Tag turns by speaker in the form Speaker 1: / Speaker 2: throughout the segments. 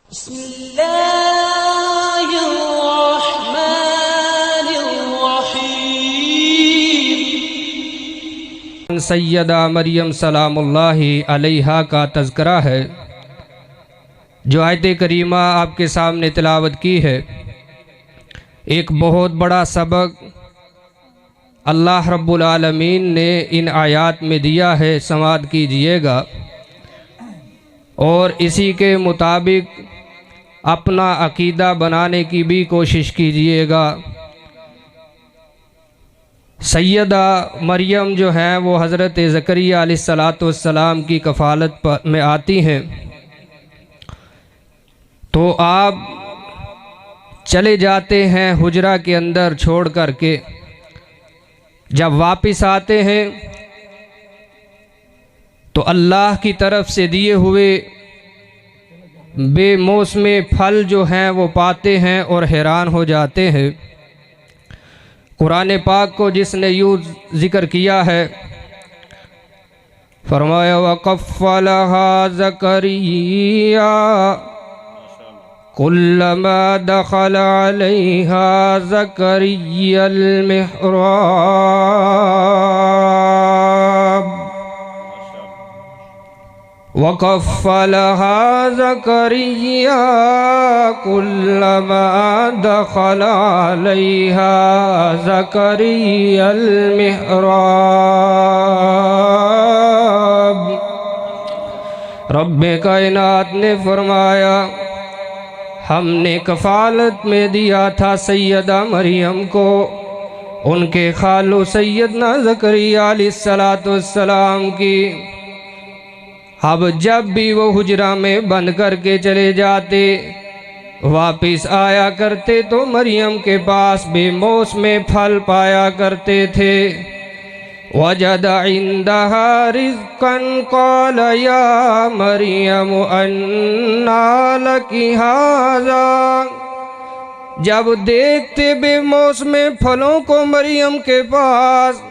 Speaker 1: बिस्मिल्लाहिर्रहमानिर्रहीम। सैयदा मरियम सलामुल्लाहि अलैहा का तज़किरा है जो आयत करीमा आपके सामने तिलावत की है। एक बहुत बड़ा सबक अल्लाह रब्बुल आलमीन ने इन आयात में दिया है, समाअत कीजिएगा और इसी के मुताबिक अपना अकीदा बनाने की भी कोशिश कीजिएगा। सैयदा मरियम जो हैं वो हज़रत ज़करिया अलैहिस्सलाम की कफ़ालत में आती हैं, तो आप चले जाते हैं हुजरा के अंदर छोड़ कर के। जब वापस आते हैं तो अल्लाह की तरफ से दिए हुए बेमौसमे फल जो हैं वो पाते हैं और हैरान हो जाते हैं। कुरान पाक को जिसने यूँ ज़िक्र किया है, फरमाया वक़फ़्फ़लहा ज़करिया कुल्लमा दख़ल अलैहा ज़करिय्यल मिहराब वक़फ़्फ़लहा ज़करिया कुल्लमा दख़ल अलैहा ज़करिय्यल मिहराब। रब्बे कायनात ने फरमाया, हमने कफ़ालत में दिया था सैयदा मरियम को उनके खालू सैयदना ज़करिया अलैहिस्सलाम की। अब जब भी वो हुजरा में बंद करके चले जाते, वापिस आया करते तो मरियम के पास बेमौसमे फल पाया करते थे। वजद इंदहा रिज़्क़न क़ाल या मरियम अन्ना लकी हाज़ा। जब देखते बेमौसमे फलों को मरियम के पास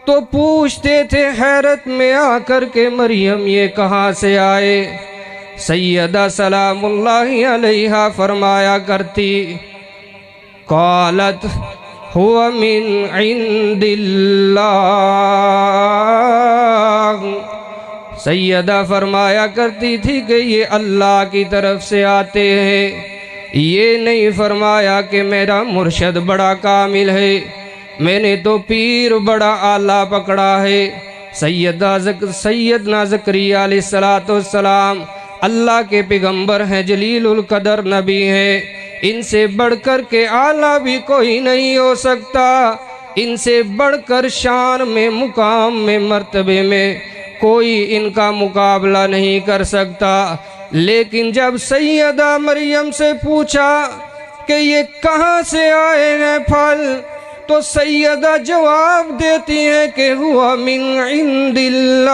Speaker 1: तो पूछते थे हैरत में आकर के, मरियम ये कहाँ से आए? सैयदा सलामुल्लाहि अलैहा फरमाया करती, क़ालत हुवा मिन इंदिल्लाह। सैयदा फरमाया करती थी कि ये अल्लाह की तरफ से आते हैं। ये नहीं फरमाया कि मेरा मुर्शद बड़ा कामिल है, मैंने तो पीर बड़ा आला पकड़ा है। सैयदना ज़करिया अलैहिस्सलाम अल्लाह के पैगंबर हैं, जलीलुल कदर नबी हैं। इनसे बढ़कर के आला भी कोई नहीं हो सकता, इनसे बढ़कर शान में, मुकाम में, मर्तबे में कोई इनका मुकाबला नहीं कर सकता। लेकिन जब सैयदा मरियम से पूछा कि ये कहाँ से आए हैं फल, तो सैयदा जवाब देती हैं कि हुआ मिन इंदिल्लाह,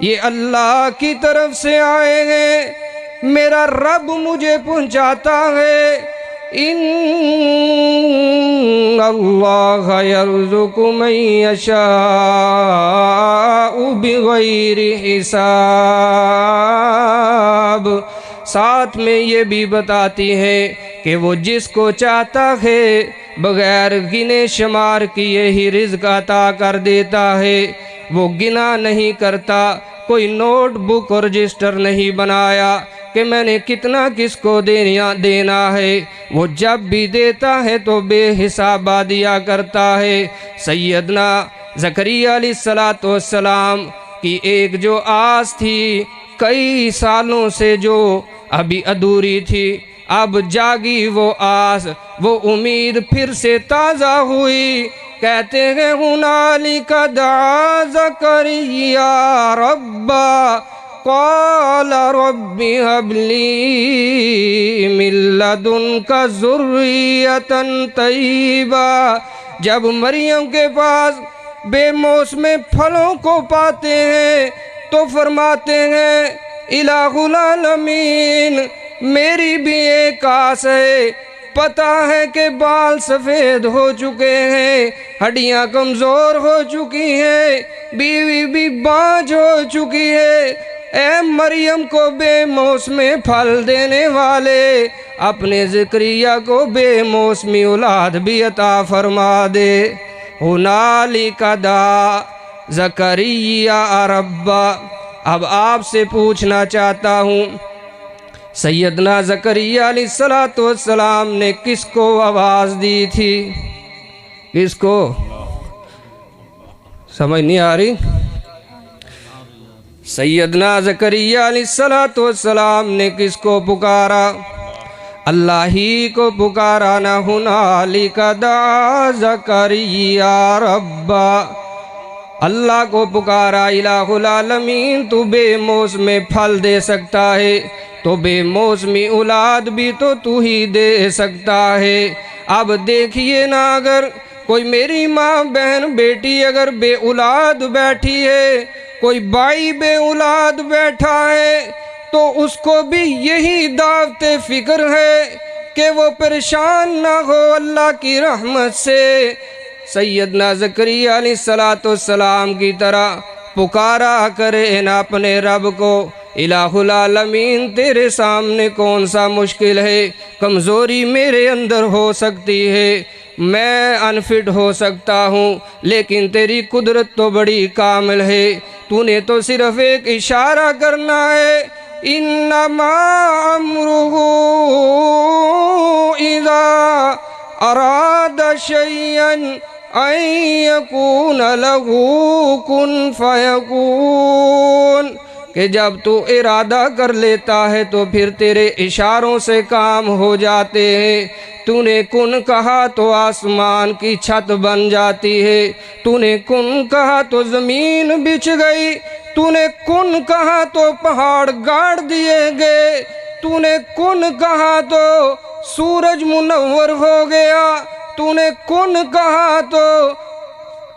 Speaker 1: ये अल्लाह की तरफ से आए हैं, मेरा रब मुझे पहुंचाता है। इन्नल्लाह यर्ज़ुक़ु मन यशाअु बिग़ैरि हिसाब। साथ में ये भी बताती है कि वो जिसको चाहता है बगैर गिने शुमार किए ही रिज़्क़ अता कर देता है। वो गिना नहीं करता, कोई नोटबुक और रजिस्टर नहीं बनाया कि मैंने कितना किसको देना है। वो जब भी देता है तो बेहिसाबा दिया करता है। सैयदना ज़करिया अलैहिस्सलाम की एक जो आस थी कई सालों से, जो अभी अधूरी थी, अब जागी वो आस, वो उम्मीद फिर से ताज़ा हुई। कहते हैं हुनालिका दआ ज़करिया रब्बा क़ाल रब्बि हबली मिन लदुनका ज़ुर्रियतन तय्यिबा। जब मरियम के पास बेमौसमे फलों को पाते हैं तो फरमाते हैं, इलाहुल आलमीन मेरी भी एक आस है। पता है कि बाल सफ़ेद हो चुके हैं, हड्डियां कमज़ोर हो चुकी हैं, बीवी भी बांझ हो चुकी है। ए मरियम को बेमौसमी फल देने वाले, अपने ज़करिया को बेमौसमी औलाद भी अता फरमा दे। हुनालिका दा ज़करिया रब्बा। अब आपसे पूछना चाहता हूँ, सैयदना ज़करिया अलैहिस्सलाम ने किसको आवाज़ दी थी? किसको? समझ नहीं आ रही? सैयदना ज़करिया अलैहिस्सलाम ने किसको पुकारा? अल्लाह ही को पुकारा ना। हुनालिका दा ज़करिया रब्बा। अल्लाह को पुकारा। इलाहुल आलमीन, तू बेमौसमी फल दे सकता है तो बेमौसमी औलाद भी तो तू ही दे सकता है। अब देखिए ना, अगर कोई मेरी माँ बहन बेटी अगर बे औलाद बैठी है, कोई भाई बे औलाद बैठा है, तो उसको भी यही दावते फ़िक्र है कि वो परेशान ना हो अल्लाह की रहमत से। सैयदना ज़करिया अलैहिस्सलाम की तरह पुकारा करे ना अपने रब को। इलाहुल आलमीन, तेरे सामने कौन सा मुश्किल है? कमज़ोरी मेरे अंदर हो सकती है, मैं अनफिट हो सकता हूँ, लेकिन तेरी कुदरत तो बड़ी कामिल है। तूने तो सिर्फ़ एक इशारा करना है। इन्नमा अम्रुहु इज़ा अराद शैअन अन यकून लहू कुन फयकून, कि जब तू इरादा कर लेता है तो फिर तेरे इशारों से काम हो जाते हैं। तूने कुन कहा तो आसमान की छत बन जाती है, तूने कुन कहा तो ज़मीन बिछ गई, तूने कुन कहा तो पहाड़ गाड़ दिए गए, तूने कुन कहा तो सूरज मुनव्वर हो गया, तूने कुन कहा तो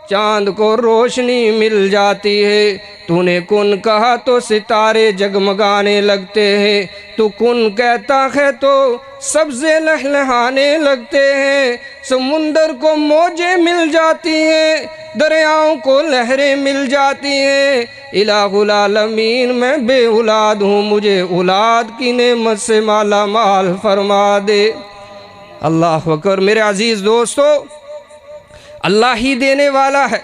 Speaker 1: चांद को रोशनी मिल जाती है, तूने कुन कहा तो सितारे जगमगाने लगते हैं, तू कुन कहता है तो सब्ज़े लहलहाने लगते हैं, समुंदर को मौजें मिल जाती हैं, दरियाओं को लहरें मिल जाती हैं। इलाहुल आलमीन, मैं बे औलाद हूँ, मुझे औलाद की नेमत से माला माल फरमा दे। अल्लाह अकबर। मेरे अजीज़ दोस्तों, अल्लाह ही देने वाला है।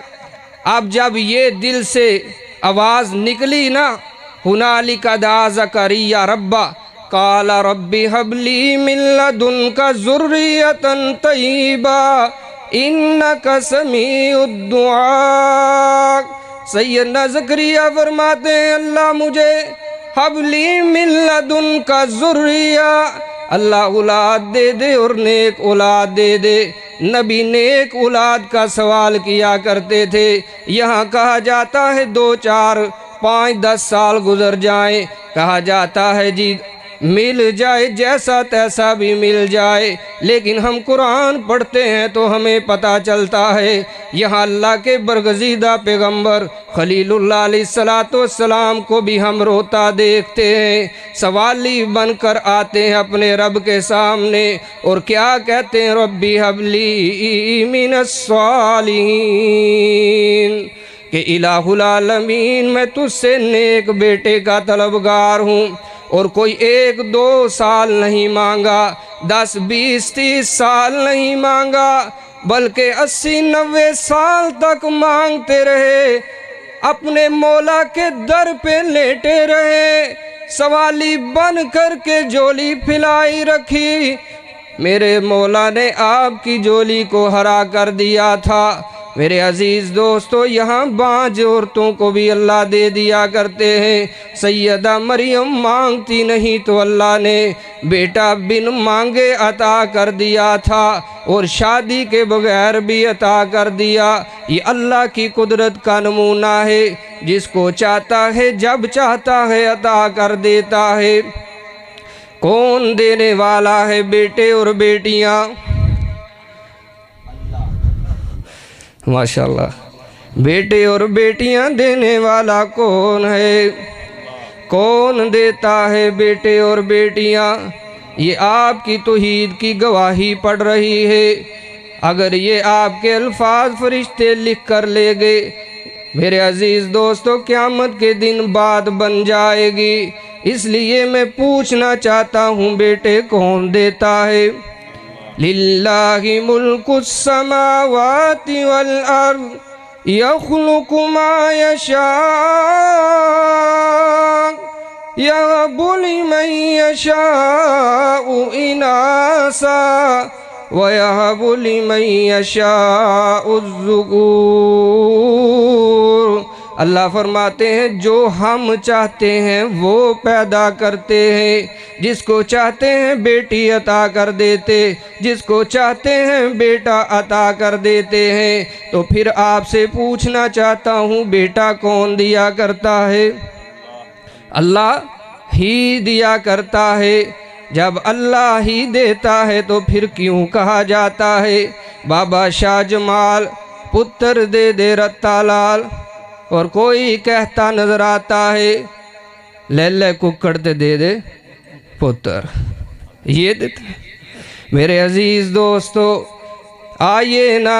Speaker 1: अब जब ये दिल से आवाज़ निकली ना, हुनालिका दा ज़करिया रब्बा, काला रब्बी हबली मिन लदुनका ज़ुर्रियतन तय्यिबा इन्नका समीउद दुआ। सैयदना ज़करिया फरमाते हैं, अल्लाह मुझे हबली मिन लदुनका ज़ुर्रिया, अल्लाह औलाद दे दे और नेक औलाद दे दे। नबी नेक औलाद का सवाल किया करते थे। यहाँ कहा जाता है 2, 4, 5, 10 साल गुजर जाएं, कहा जाता है जी मिल जाए, जैसा तैसा भी मिल जाए, लेकिन हम कुरान पढ़ते हैं तो हमें पता चलता है यहाँ अल्लाह के बरगज़ीदा पैगम्बर खलीलुल्लाह अलैहिस्सलाम को भी हम रोता देखते हैं। सवाली बनकर आते हैं अपने रब के सामने और क्या कहते हैं? रब्बी हबली मिनस सालिहीन, कि इलाहुल आलमीन, मैं तुझसे नेक बेटे का तलबगार हूँ। और कोई 1, 2 साल नहीं मांगा, 10, 20, 30 साल नहीं मांगा, बल्कि 80, 90 साल तक मांगते रहे, अपने मौला के दर पे लेटे रहे, सवाली बन कर के झोली फैलाई रखी। मेरे मौला ने आपकी झोली को हरा कर दिया था। मेरे अजीज़ दोस्तों, यहाँ बाँझ औरतों को भी अल्लाह दे दिया करते हैं। सैयदा मरियम मांगती नहीं तो अल्लाह ने बेटा बिन मांगे अता कर दिया था और शादी के बगैर भी अता कर दिया। ये अल्लाह की कुदरत का नमूना है। जिसको चाहता है जब चाहता है अता कर देता है। कौन देने वाला है बेटे और बेटियाँ? माशाल्लाह, बेटे और बेटियां देने वाला कौन है? कौन देता है बेटे और बेटियां? ये आपकी तौहीद की गवाही पढ़ रही है। अगर ये आपके अल्फाज फरिश्ते लिख कर ले गए, मेरे अजीज़ दोस्तों, क़यामत के दिन बात बन जाएगी। इसलिए मैं पूछना चाहता हूँ, बेटे कौन देता है? लिल्लाहि मुल्कुस समावाति वल अर्द यख्लुकु मा यशा यहबु लिमन यशाउ इनासा व यहबु लिमन यशाउ ज़ुकूर। अल्लाह फरमाते हैं, जो हम चाहते हैं वो पैदा करते हैं, जिसको चाहते हैं बेटी अता कर देते, जिसको चाहते हैं बेटा अता कर देते हैं। तो फिर आपसे पूछना चाहता हूँ, बेटा कौन दिया करता है? अल्लाह ही दिया करता है। जब अल्लाह ही देता है तो फिर क्यों कहा जाता है बाबा शाह जमाल पुत्र दे दे रत्ता लाल? और कोई कहता नजर आता है, ले ले कुक्कड़ दे दे पुत्र, ये देते। मेरे अजीज़ दोस्तों, आइए ना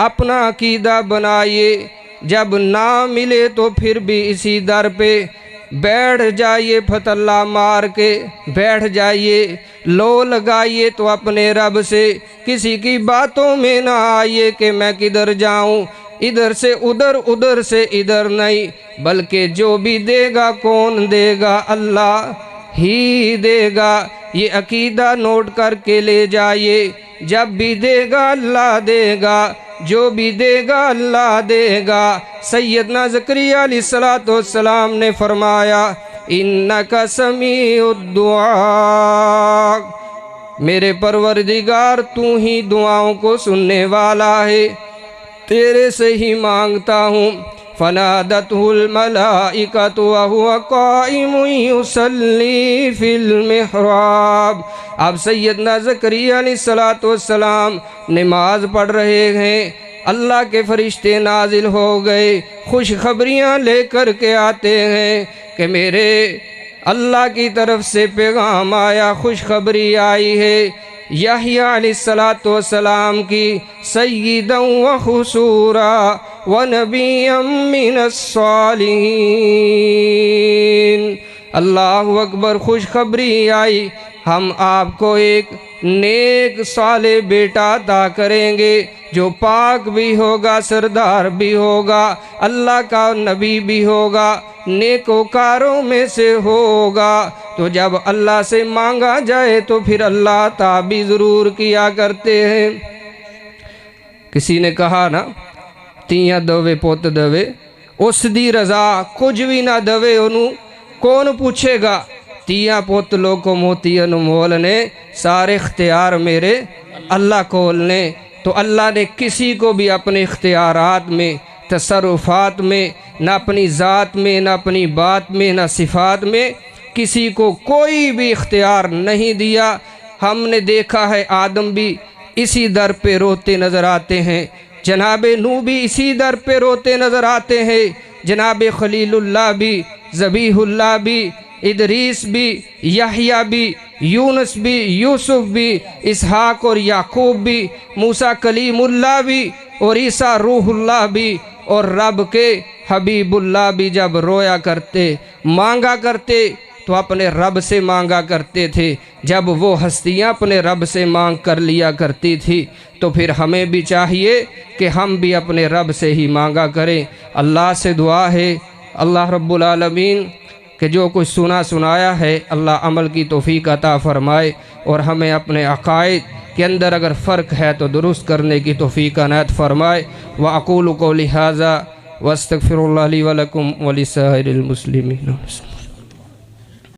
Speaker 1: अपना अकीदा बनाइए। जब ना मिले तो फिर भी इसी दर पे बैठ जाइए, फतल्ला मार के बैठ जाइए, लो लगाइए तो अपने रब से। किसी की बातों में ना आइए कि मैं किधर जाऊं, इधर से उधर, उधर से इधर नहीं, बल्कि जो भी देगा कौन देगा? अल्लाह ही देगा। ये अकीदा नोट करके ले जाइए। जब भी देगा अल्लाह देगा, जो भी देगा अल्लाह देगा। सैयदना ज़करिया अलैहिस्सलाम ने फरमाया, इन्नका समीउद दुआ, मेरे परवरदिगार तू ही दुआओं को सुनने वाला है, तेरे से ही मांगता हूँ। फनादतहुल मलाइकतु व हुवा काइमुन युसल्ली फिल मिहराब। अब सैयदना ज़करिया अलैहिस्सलाम नमाज पढ़ रहे हैं, अल्लाह के फरिश्ते नाजिल हो गए, खुशखबरियाँ लेकर के आते हैं कि मेरे अल्लाह की तरफ से पैगाम आया, खुशखबरी आई है यहया अलैहिस्सलाम की सय्यिदन व हुसूरा व नबिय्यम मिनस सालिहीन। अल्लाहु अकबर, खुशखबरी आई, हम आपको एक नेक साले बेटा अता करेंगे जो पाक भी होगा, सरदार भी होगा, अल्लाह का नबी भी होगा, नेकोकारों में से होगा। तो जब अल्लाह से मांगा जाए तो फिर अल्लाह ताबी ज़रूर किया करते हैं। किसी ने कहा ना, तियां दवे पुत दवे, उस दी रज़ा कुछ भी ना दवे ओनू कौन पूछेगा? तियां पुत लोको मोती अनमोल ने, सारे इख्तियार मेरे अल्लाह कोल ने। तो अल्लाह ने किसी को भी अपने इख्तियारात में, तसर्रुफ़ात में, ना अपनी ज़ात में, ना अपनी बात में, ना सिफ़ात में, किसी को कोई भी इख्तियार नहीं दिया। हमने देखा है आदम भी इसी दर पे रोते नज़र आते हैं, जनाब नूह भी इसी दर पे रोते नज़र आते हैं, जनाब खलीलुल्लाह भी, ज़बीहुल्लाह भी, इदरीस भी, यहया भी, यूनुस भी, यूसुफ भी, इसहाक और याकूब भी, मूसा कलीमुल्लाह भी और ईसा रूहुल्लाह भी और रब के हबीबुल्लाह भी जब रोया करते, मांगा करते तो अपने रब से मांगा करते थे। जब वो हस्तियाँ अपने रब से मांग कर लिया करती थी तो फिर हमें भी चाहिए कि हम भी अपने रब से ही मांगा करें। अल्लाह से दुआ है अल्लाह रब्बुल आलमीन कि जो कुछ सुना सुनाया है अल्लाह अमल की तौफीक अता फ़रमाए और हमें अपने अक़ाइद के अंदर अगर फ़र्क है तो दुरुस्त करने की तौफीक अनायत फ़रमाए। व अक़ूलु क़ौली हाज़ा वस्तग़फ़िरुल्लाह ली व लकुम व लिसाइरिल मुस्लिमीन।